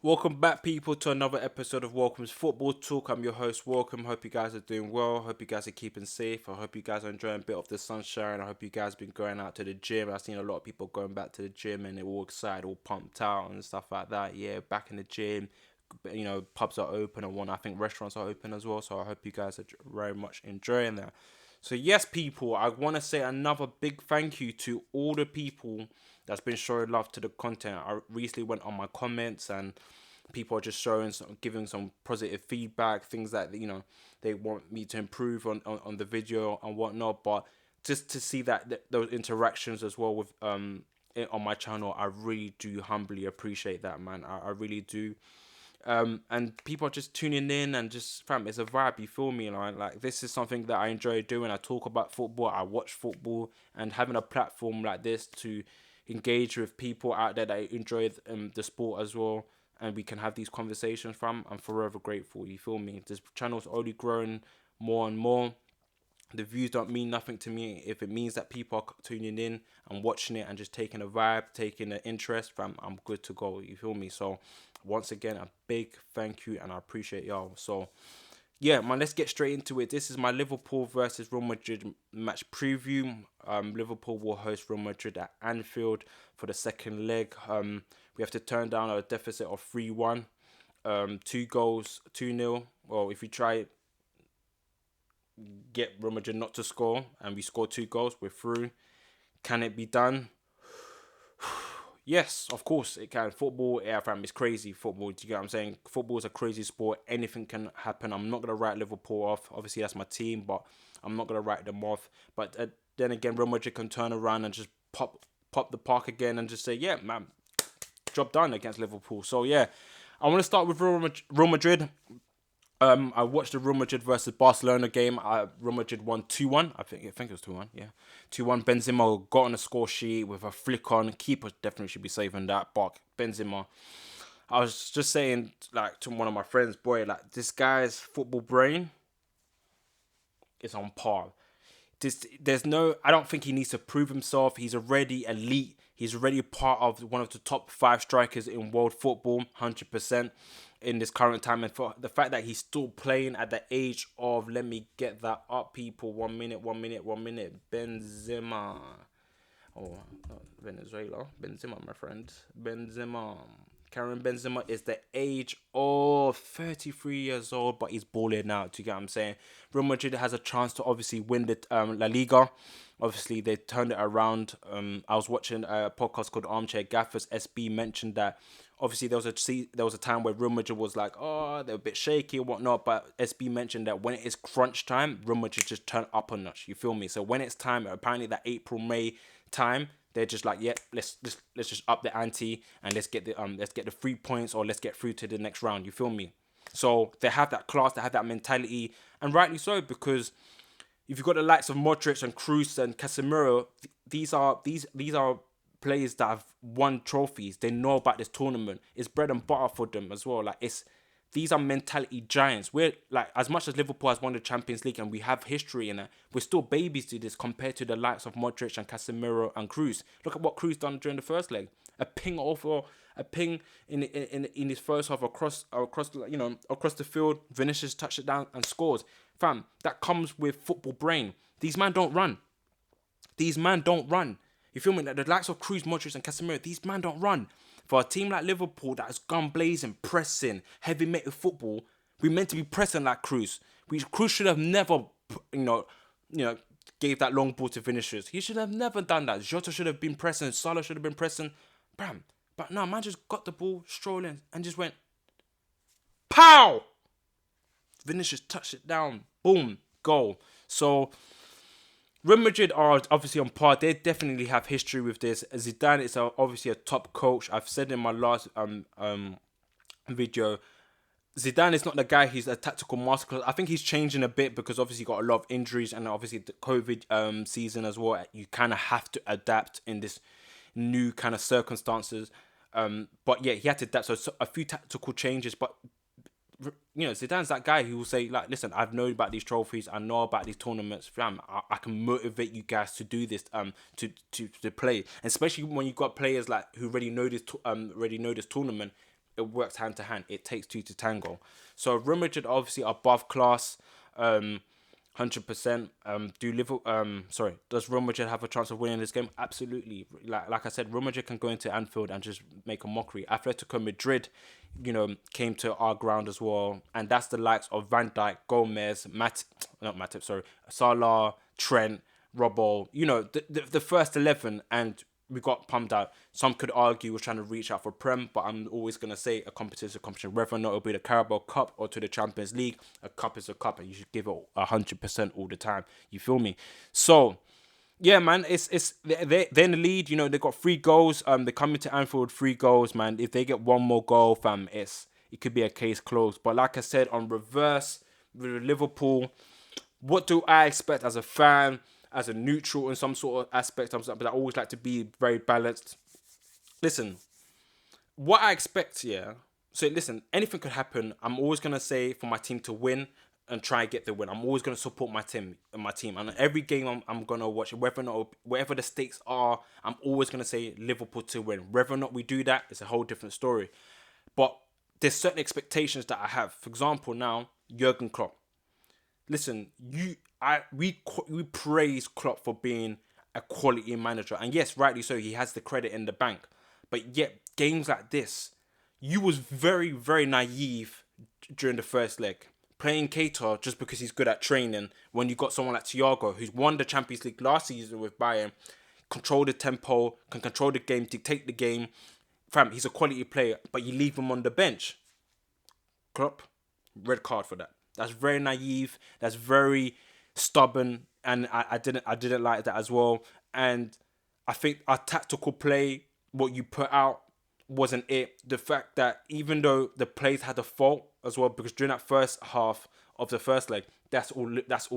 Welcome back, people, to another episode of Welcome's Football Talk. I'm your host, Welcome. Hope you guys are doing well. Hope you guys are keeping safe. I hope you guys are enjoying a bit of the sunshine. I hope you guys been going out to the gym. I've seen a lot of people going back to the gym and they're all excited, all pumped out and stuff like that. Yeah, back in the gym. Pubs are open and one. I think restaurants are open as well. So I hope you guys are very much enjoying that. So yes, people, I want to say another big thank you to all the people that's been showing love to the content. I recently went on my comments and people are just showing giving some positive feedback, things that they want me to improve on the video and whatnot. But just to see those interactions as well with on my channel, I really do humbly appreciate that, man. I really do. And people are just tuning in and just, fam, it's a vibe, you feel me? Like this is something that I enjoy doing. I talk about football, I watch football, and having a platform like this to engage with people out there that enjoy the sport as well, and we can have these conversations, fam. I'm forever grateful, you feel me? This channel's only growing more and more. The views don't mean nothing to me. If it means that people are tuning in and watching it and just taking a vibe, taking an interest, fam, I'm good to go. You feel me? So once again, a big thank you and I appreciate y'all. So yeah, man, let's get straight into it. This is my Liverpool versus Real Madrid match preview. Liverpool will host Real Madrid at Anfield for the second leg. We have to turn down a deficit of 3-1. 2 goals, 2-0. Well, if we try get Real Madrid not to score and we score 2 goals, we're through. Can it be done? Yes, of course it can. Football, yeah, fam, it's crazy. Football, do you get what I'm saying? Football is a crazy sport. Anything can happen. I'm not gonna write Liverpool off. Obviously, that's my team, but I'm not gonna write them off. But then again, Real Madrid can turn around and just pop the park again and just say, yeah, man, job done against Liverpool. So yeah, I want to start with Real Madrid. I watched the Real Madrid versus Barcelona game. Real Madrid won 2-1. I think it was 2-1. Yeah, 2-1. Benzema got on the score sheet with a flick on. Keeper definitely should be saving that. But Benzema, I was just saying, like, to one of my friends, boy, like, this guy's football brain is on par. There's no, I don't think he needs to prove himself. He's already elite. He's already part of one of the top 5 strikers in world football, 100% in this current time. And for the fact that he's still playing at the age of, let me get that up, people. 1 minute. Benzema. Oh, not Venezuela. Benzema, my friend. Benzema. Karim Benzema is the age of 33 years old, but he's balling out. Do you get what I'm saying? Real Madrid has a chance to obviously win the La Liga. Obviously, they turned it around. I was watching a podcast called Armchair Gaffers. SB mentioned that obviously there was a time where Real Madrid was like, oh, they're a bit shaky and whatnot. But SB mentioned that when it is crunch time, Real Madrid just turn up a notch. You feel me? So when it's time, apparently that April May time, they're just like, yeah, let's just up the ante and let's get the 3 points or let's get through to the next round. You feel me? So they have that class, they have that mentality, and rightly so, because if you've got the likes of Modric and Kroos and Casemiro, these are players that have won trophies. They know about this tournament. It's bread and butter for them as well. Like, these are mentality giants. We're like, as much as Liverpool has won the Champions League and we have history in it, we're still babies to this compared to the likes of Modric and Casemiro and Kroos. Look at what Kroos done during the first leg. A ping in his first half across the field. Vinicius touched it down and scores. Fam, that comes with football brain. These men don't run. You feel me? Like the likes of Kroos, Modric, and Casemiro, these men don't run. For a team like Liverpool that has gone blazing, pressing, heavy metal football, we meant to be pressing like Kroos. Kroos should have never, gave that long ball to Vinicius. He should have never done that. Jota should have been pressing. Salah should have been pressing. Bam. But no, man just got the ball, strolling, and just went, pow! Vinicius touched it down. Boom. Goal. So Real Madrid are obviously on par. They definitely have history with this. Zidane is obviously a top coach. I've said in my last video, Zidane is not the guy. He's a tactical masterclass. I think he's changing a bit because obviously he got a lot of injuries and obviously the COVID season as well. You kind of have to adapt in this new kind of circumstances. But yeah, he had to adapt. So a few tactical changes, but Zidane's that guy who will say, like, listen, I've known about these trophies, I know about these tournaments, fam. I can motivate you guys to do this, to play, and especially when you got players like who already know this tournament. it works hand to hand. It takes two to tango. So Real Madrid obviously above class. 100%. Does Real Madrid have a chance of winning this game? Absolutely. Like I said, Real Madrid can go into Anfield and just make a mockery. Atletico Madrid, came to our ground as well, and that's the likes of Van Dijk, Gomez, Salah, Trent, Robbo. The first 11, and we got pumped out. Some could argue we're trying to reach out for Prem, but I'm always going to say a competition is a competition. Whether or not it'll be the Carabao Cup or to the Champions League, a cup is a cup, and you should give it 100% all the time. You feel me? So, yeah, man, they're in the lead. They got 3 goals. They're coming to Anfield with 3 goals, man. If they get one more goal, fam, it could be a case closed. But like I said, on reverse with Liverpool, what do I expect as a fan? As a neutral in some sort of aspect, but I always like to be very balanced. Listen, what I expect, yeah. So listen, anything could happen. I'm always gonna say for my team to win and try and get the win. I'm always gonna support my team, and every game I'm gonna watch, whether or not whatever the stakes are, I'm always gonna say Liverpool to win. Whether or not we do that, it's a whole different story. But there's certain expectations that I have. For example, now Jurgen Klopp. Listen, we praise Klopp for being a quality manager, and yes, rightly so. He has the credit in the bank, but yet games like this, you was very, very naive during the first leg, playing Keita just because he's good at training. When you got someone like Thiago, who's won the Champions League last season with Bayern, control the tempo, can control the game, dictate the game. Fam, he's a quality player, but you leave him on the bench. Klopp, red card for that. That's very naive. That's very stubborn, and I didn't like that as well. And I think our tactical play, what you put out, wasn't it. The fact that even though the plays had a fault as well, because during that first half of the first leg, that's all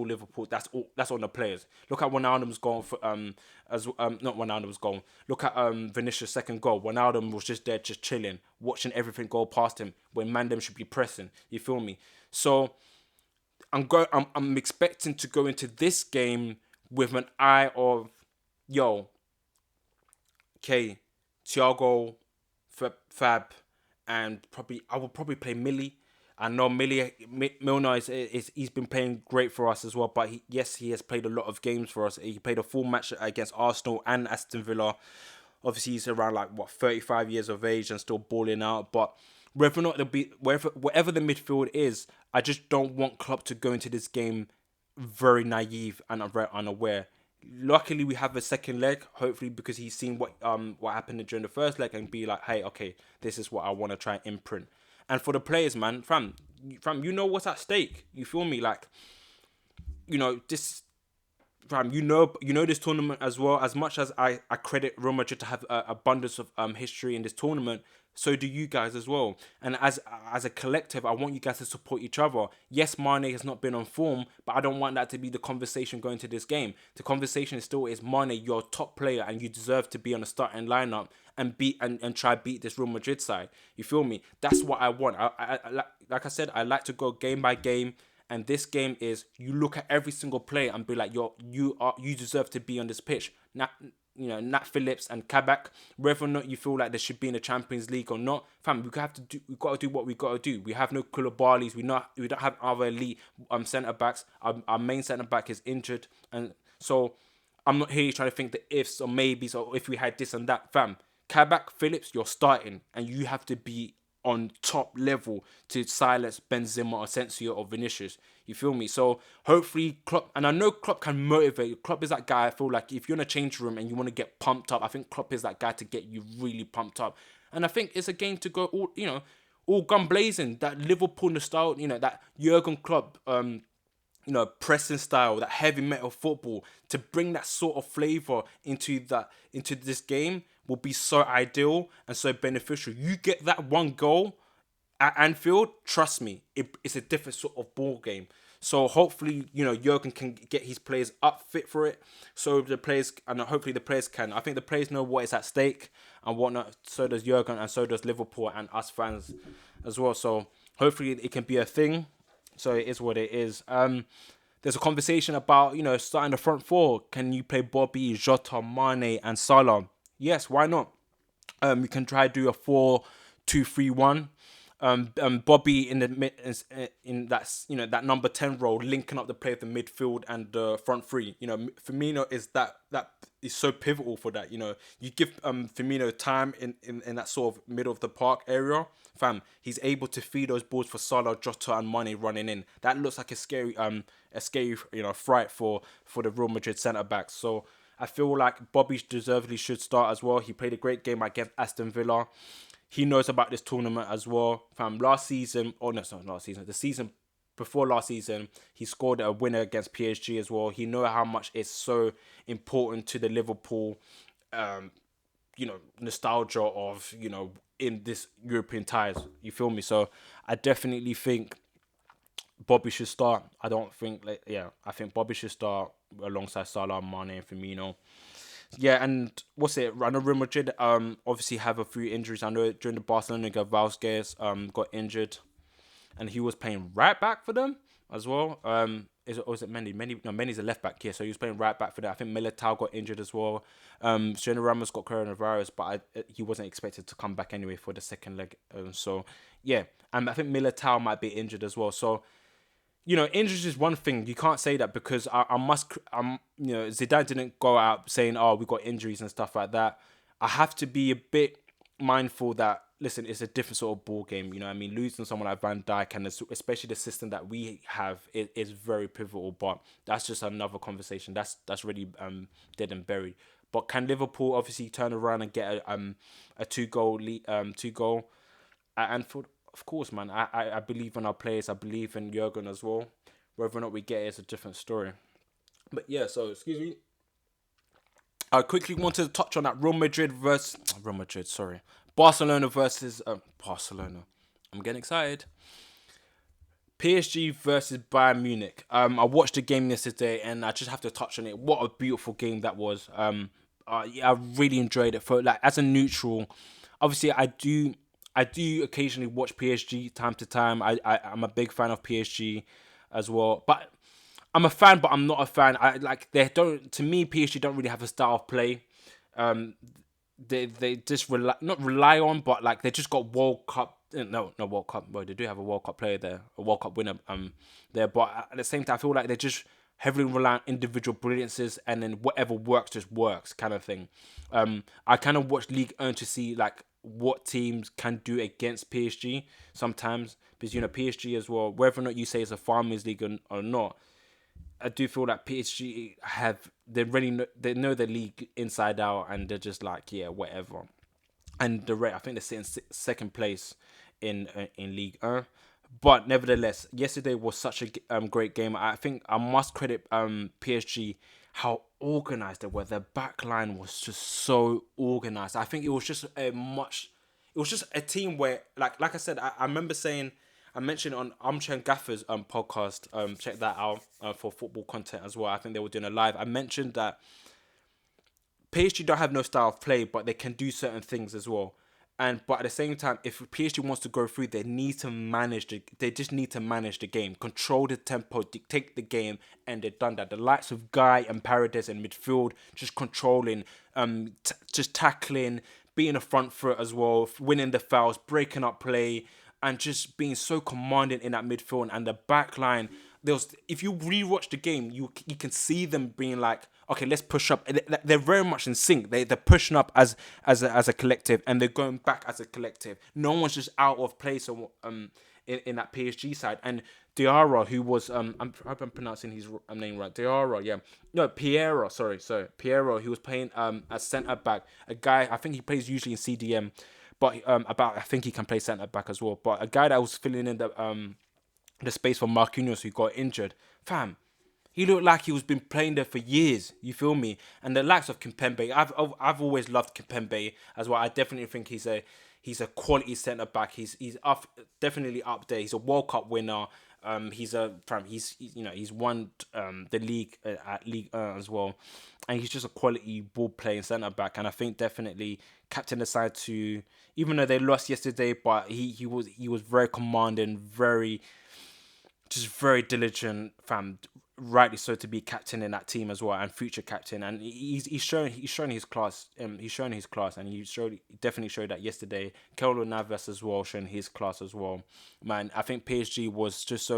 Liverpool. That's on the players. Look at Wijnaldum's goal for not Wijnaldum's goal. Look at Vinicius' second goal. Wijnaldum was just there, just chilling, watching everything go past him when Mandem should be pressing. You feel me? So I'm expecting to go into this game with an eye of, Thiago, Fab, and I will probably play Millie. I know Milner he's been playing great for us as well, but he has played a lot of games for us. He played a full match against Arsenal and Aston Villa. Obviously, he's around 35 years of age and still balling out, but whether or not whatever the midfield is, I just don't want Klopp to go into this game very naive and unaware. Luckily, we have a second leg, hopefully, because he's seen what happened during the first leg and be like, hey, okay, this is what I want to try and imprint. And for the players, man, fam, you know what's at stake. You feel me? This, fam, you know this tournament as well. As much as I credit Real Madrid to have abundance of history in this tournament, so do you guys as well. And as a collective, I want you guys to support each other. Yes, Mane has not been on form, but I don't want that to be the conversation going to this game. The conversation is Mane, you're a top player and you deserve to be on the starting lineup and try beat this Real Madrid side. You feel me? That's what I want. Like I said, I like to go game by game. And this game is, you look at every single player and be like, you deserve to be on this pitch. Nat Phillips and Kabak, whether or not you feel like they should be in the Champions League or not, fam, we got to do what we got to do. We have no Koulibalis, we don't have other elite centre backs. Our main centre back is injured, and so I'm not here trying to think the ifs or maybes or if we had this and that, fam. Kabak, Phillips, you're starting, and you have to be on top level to silence Benzema, Asensio, or Vinicius. You feel me? So hopefully Klopp, and I know Klopp can motivate. Klopp is that guy, I feel like if you're in a change room and you want to get pumped up, I think Klopp is that guy to get you really pumped up. And I think it's a game to go all gun blazing. That Liverpool style, that Jurgen Klopp pressing style, that heavy metal football, to bring that sort of flavour into this game will be so ideal and so beneficial. You get that one goal at Anfield, trust me, it's a different sort of ball game. So hopefully, Jurgen can get his players up fit for it. So the players, and hopefully the players can. I think the players know what is at stake and whatnot. So does Jurgen, and so does Liverpool and us fans as well. So hopefully it can be a thing. So it is what it is. There's a conversation about, starting the front four. Can you play Bobby, Jota, Mane, and Salah? Yes, why not? You can try to do a 2-3-1. Bobby in the mid in that that number 10 role, linking up the play of the midfield and the front three. Firmino is that is so pivotal for that. You give Firmino time in that sort of middle of the park area, fam. He's able to feed those balls for Salah, Jota, and Mane running in. That looks like a scary fright for the Real Madrid centre backs. So I feel like Bobby deservedly should start as well. He played a great game against Aston Villa. He knows about this tournament as well. Fam, last season, no, it's not last season, the season before last season, he scored a winner against PSG as well. He knows how much it's so important to the Liverpool, nostalgia of, in this European ties. You feel me? So I definitely think Bobby should start. I think Bobby should start alongside Salah, Mane, and Firmino. Yeah, and what's it? I know Real Madrid obviously have a few injuries. I know during the Barcelona game, Vázquez got injured, and he was playing right back for them as well. Was it Mendy? Mendy's a left back here, so he was playing right back for them. I think Militao got injured as well. Sergio Ramos got coronavirus, but he wasn't expected to come back anyway for the second leg. So yeah, and I think Militao might be injured as well. So injuries is one thing. You can't say that because Zidane didn't go out saying, "Oh, we got injuries and stuff like that." I have to be a bit mindful that, listen, it's a different sort of ball game. Losing someone like Van Dijk and especially the system that we have is very pivotal. But that's just another conversation. That's really dead and buried. But can Liverpool obviously turn around and get a two-goal at Anfield? Of course, man. I believe in our players. I believe in Jurgen as well. Whether or not we get it is a different story. But yeah, so excuse me. I quickly wanted to touch on that Barcelona versus Barcelona. I'm getting excited. PSG versus Bayern Munich. I watched the game yesterday and I just have to touch on it. What a beautiful game that was. I really enjoyed it. For as a neutral, obviously I do occasionally watch PSG time to time. I'm a big fan of PSG as well. But I'm a fan, but I'm not a fan. To me, PSG don't really have a style of play. They just not rely on, but they just got World Cup. No, not World Cup. Well, they do have a World Cup player there, a World Cup winner there. But at the same time, I feel like they just heavily rely on individual brilliances, and then whatever works just works, kind of thing. I kind of watch Ligue 1 to see what teams can do against PSG sometimes, because PSG as well, whether or not you say it's a farmers league or not, I do feel that PSG they know the league inside out, and they're just whatever. And I think they're sitting second place in Ligue 1. But nevertheless, yesterday was such a great game. I think I must credit PSG how organized they were. Their back line was just so organized. I think it was just a team where, like I said, I remember saying, I mentioned on Armchair Gaffer's podcast, check that out for football content as well. I think they were doing a live. I mentioned that PSG don't have no style of play, but they can do certain things as well. But at the same time, if PSG wants to go through, they just need to manage the game, control the tempo, dictate the game, and they've done that. The likes of Guy and Paredes in midfield, just controlling, just tackling, being a front foot as well, winning the fouls, breaking up play, and just being so commanding in that midfield and the back line. If you rewatch the game, you can see them being like, okay, let's push up. They're very much in sync. They're pushing up as a collective, and they're going back as a collective. No one's just out of place in that PSG side. And Diarra, who was I hope I'm pronouncing his name right. Diarra, yeah. No, Piero. Sorry. Piero. He was playing as centre back. A guy, I think he plays usually in CDM, but I think he can play centre back as well. But a guy that was filling in the space for Marquinhos, who got injured. Fam, he looked like he was been playing there for years. You feel me? And the likes of Kimpembe, I've always loved Kimpembe as well. I definitely think he's a quality centre back. He's definitely up there. He's a World Cup winner. He's won the league at Ligue 1 as well, and he's just a quality ball playing centre back. And I think definitely captain the side to, even though they lost yesterday, but he was very commanding, very diligent, fam. rightly so to be captain in that team as well and future captain, and he's shown his class. He's shown his class, and definitely showed that yesterday. Keylor Navas as well showing his class as well. Man, I think PSG was just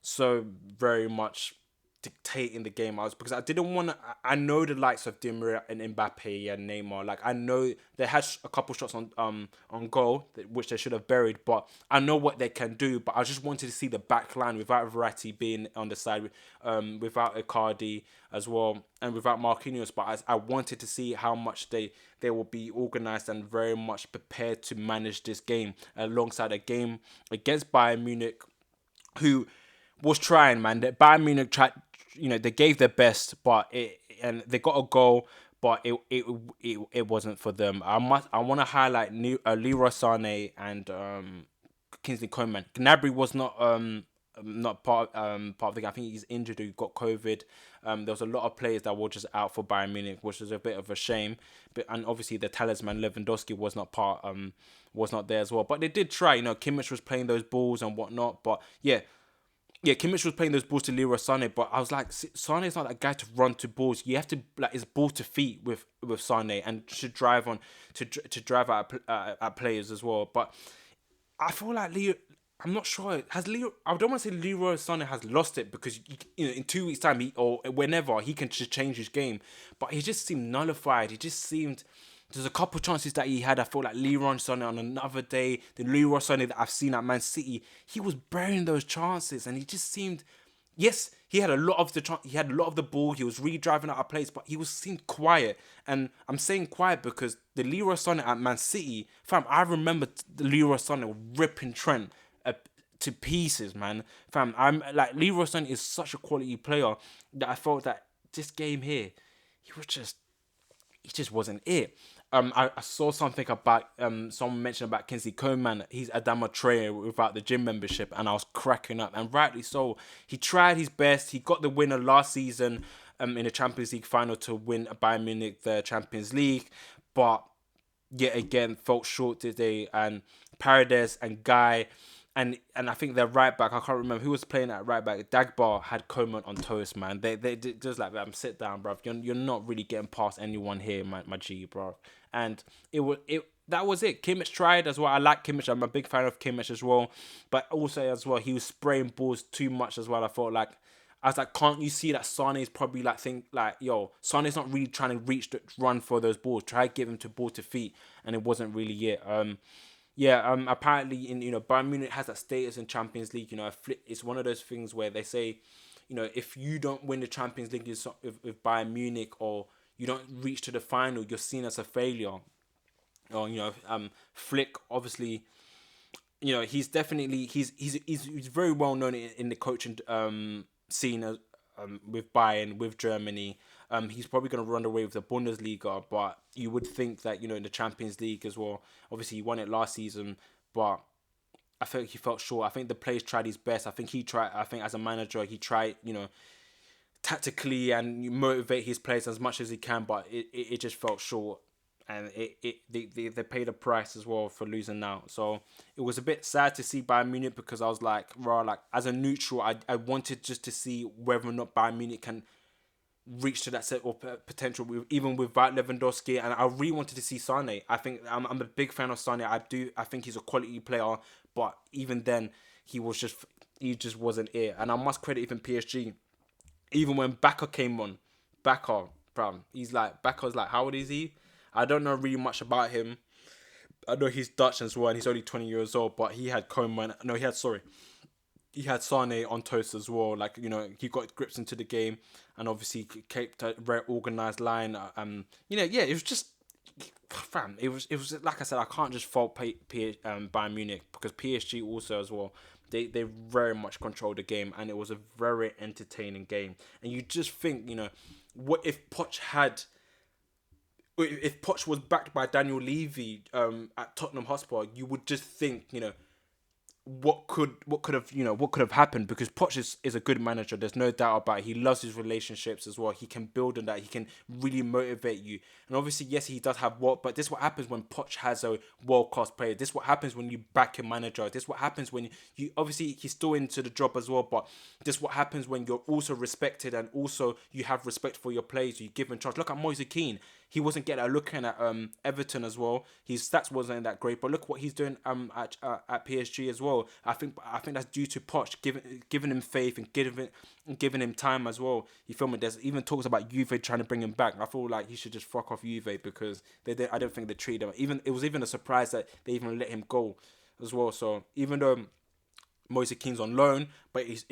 so very much dictating the game. Because I didn't want to. I know the likes of Di Maria and Mbappe and Neymar. Like, I know they had a couple shots on goal which they should have buried, but I know what they can do. But I just wanted to see the back line without Verratti being on the side, without Icardi as well, and without Marquinhos. But I wanted to see how much they will be organised and very much prepared to manage this game alongside a game against Bayern Munich, who was trying, man. That Bayern Munich tried, they gave their best, and they got a goal, but it wasn't for them. I want to highlight Leroy Sané and Kingsley Coman. Gnabry was not part of the game. I think he's injured or got COVID. There was a lot of players that were just out for Bayern Munich, which was a bit of a shame. And obviously the talisman Lewandowski was not there as well. But they did try. Kimmich was playing those balls and whatnot. But yeah, Kimmich was playing those balls to Leroy Sané, but I was like, Sané's not that guy to run to balls. You have to, like, it's ball to feet with Sané, and should drive on to drive out at players as well. But I feel like I'm not sure. I don't want to say Leroy Sané has lost it, because in 2 weeks' time or whenever he can just change his game, but he just seemed nullified. He just seemed. There's a couple chances that he had. I felt like Leroy Sané on another day, the Leroy Sané that I've seen at Man City, he was burying those chances, and he just seemed. Yes, he had a lot of the ball. He was really driving out of place, but he seemed quiet. And I'm saying quiet because the Leroy Sané at Man City, fam, I remember the Leroy Sané ripping Trent to pieces, man. Fam, I'm like, Leroy Sané is such a quality player that I felt that this game here, he just wasn't it. I saw something about someone mentioned about Kingsley Coman. He's Adama Traore without the gym membership, and I was cracking up, and rightly so. He tried his best. He got the winner last season in the Champions League final to win Bayern Munich the Champions League, but yet again fell short today. And Paredes and Guy. And I think their right back, I can't remember who was playing at right back. Dagba had Coman on toast, man. They just like, sit down, bro. You're not really getting past anyone here, my G, bro. And that was it. Kimmich tried as well. I like Kimmich. I'm a big fan of Kimmich as well. But also as well, he was spraying balls too much as well. I was like, can't you see that Sané's probably Sané's not really trying to run for those balls. Try to give him to ball to feet, and it wasn't really it. Apparently Bayern Munich has that status in Champions League. It's one of those things where they say, if you don't win the Champions League with Bayern Munich, or you don't reach to the final, you're seen as a failure. Or Flick, obviously, he's definitely he's very well known in the coaching scene with Bayern, with Germany. He's probably going to run away with the Bundesliga, but you would think that, in the Champions League as well. Obviously, he won it last season, but I think he felt short. I think the players tried his best. I think as a manager, he tried, tactically and motivate his players as much as he can, but it just felt short. And they paid a price as well for losing now. So it was a bit sad to see Bayern Munich, because I was like, as a neutral, I wanted just to see whether or not Bayern Munich can reach to that set or potential even without Lewandowski. And I really wanted to see Sané. I think I'm a big fan of Sané. I think he's a quality player, but even then he just wasn't it. And I must credit even PSG. Even when Baka came on, Baka's like, how old is he? I don't know really much about him. I know he's Dutch as well, and he's only 20 years old, but he had Sané on toast as well. He got grips into the game, and obviously kept a very organised line. It was just, fam. It was like I said, I can't just fault Bayern Munich, because PSG also as well. They very much controlled the game, and it was a very entertaining game. And you just think, what if Poch was backed by Daniel Levy at Tottenham Hotspur, you would just think, what could have happened, because Poch is a good manager. There's no doubt about it. He loves his relationships as well. He can build on that. He can really motivate you. And obviously, yes, he does have what, but this is what happens when Poch has a world class player. This is what happens when you back your manager. This is what happens when you obviously he's still into the job as well, but this is what happens when you're also respected and also you have respect for your players. You give him trust. Look at Moise Kean. He wasn't getting a looking at Everton as well. His stats wasn't that great, but look what he's doing at PSG as well. I think that's due to Poch giving him faith and giving him time as well. You feel me? There's even talks about Juve trying to bring him back. I feel like he should just fuck off Juve, because I don't think they treated him. It was even a surprise that they even let him go as well. So even though Moise Kean's on loan, but he's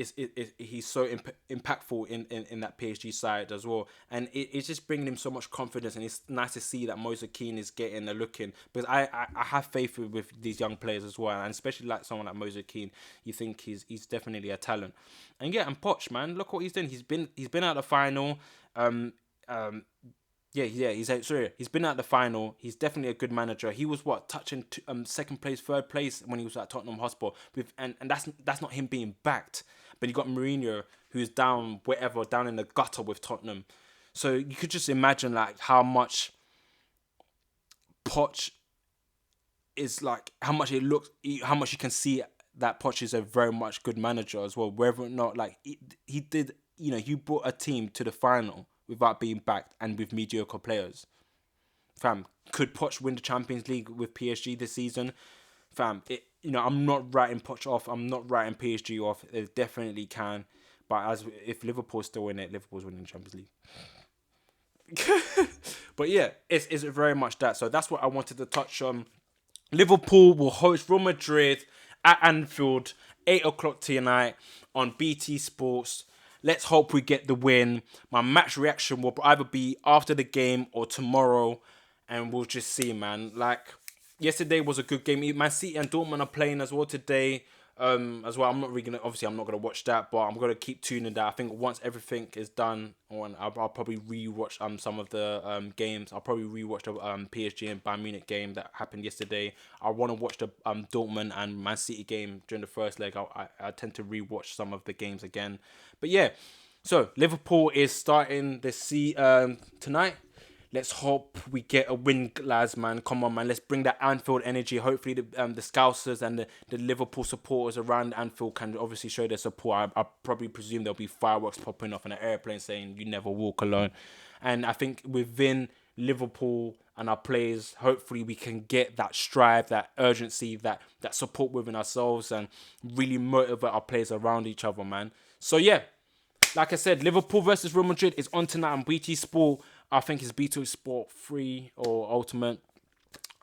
so impactful in that PSG side as well, and it's just bringing him so much confidence, and it's nice to see that Moise Kean is getting a look in, because I have faith with these young players as well, and especially like someone like Moise Kean. You think he's definitely a talent, and yeah, and Poch, man, look what he's doing. He's been at the final. um he's been at the final. He's definitely a good manager. He was touching second place, third place when he was at Tottenham Hotspur. And that's not him being backed. But you got Mourinho, who's down in the gutter with Tottenham. So you could just imagine like how much Poch is like, how much you can see that Poch is a very much good manager as well. Whether or not like he did, he brought a team to the final without being backed and with mediocre players. Fam, could Poch win the Champions League with PSG this season? Fam, I'm not writing Poch off. I'm not writing PSG off. It definitely can. But if Liverpool's still in it, Liverpool's winning the Champions League. But yeah, it's very much that. So that's what I wanted to touch on. Liverpool will host Real Madrid at Anfield, 8 o'clock tonight on BT Sports. Let's hope we get the win. My match reaction will either be after the game or tomorrow, and we'll just see, man. Like, yesterday was a good game. Man City and Dortmund are playing as well today. As well, I'm not gonna watch that, but I'm gonna keep tuning that. I think once everything is done, I'll probably rewatch some of the games. I'll probably rewatch the PSG and Bayern Munich game that happened yesterday. I want to watch the Dortmund and Man City game during the first leg. I tend to rewatch some of the games again. But yeah, so Liverpool is starting the tonight. Let's hope we get a win, lads, man. Come on, man. Let's bring that Anfield energy. Hopefully, the Scousers and the Liverpool supporters around Anfield can obviously show their support. I probably presume there'll be fireworks popping off in an airplane saying, "You never walk alone." And I think within Liverpool and our players, hopefully we can get that strive, that urgency, that support within ourselves, and really motivate our players around each other, man. So, yeah. Like I said, Liverpool versus Real Madrid is on tonight on BT Sport. I think it's BT Sport 3 or Ultimate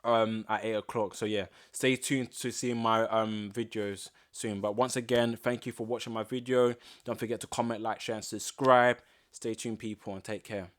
at 8 o'clock. So yeah, stay tuned to see my videos soon. But once again, thank you for watching my video. Don't forget to comment, like, share, and subscribe. Stay tuned, people, and take care.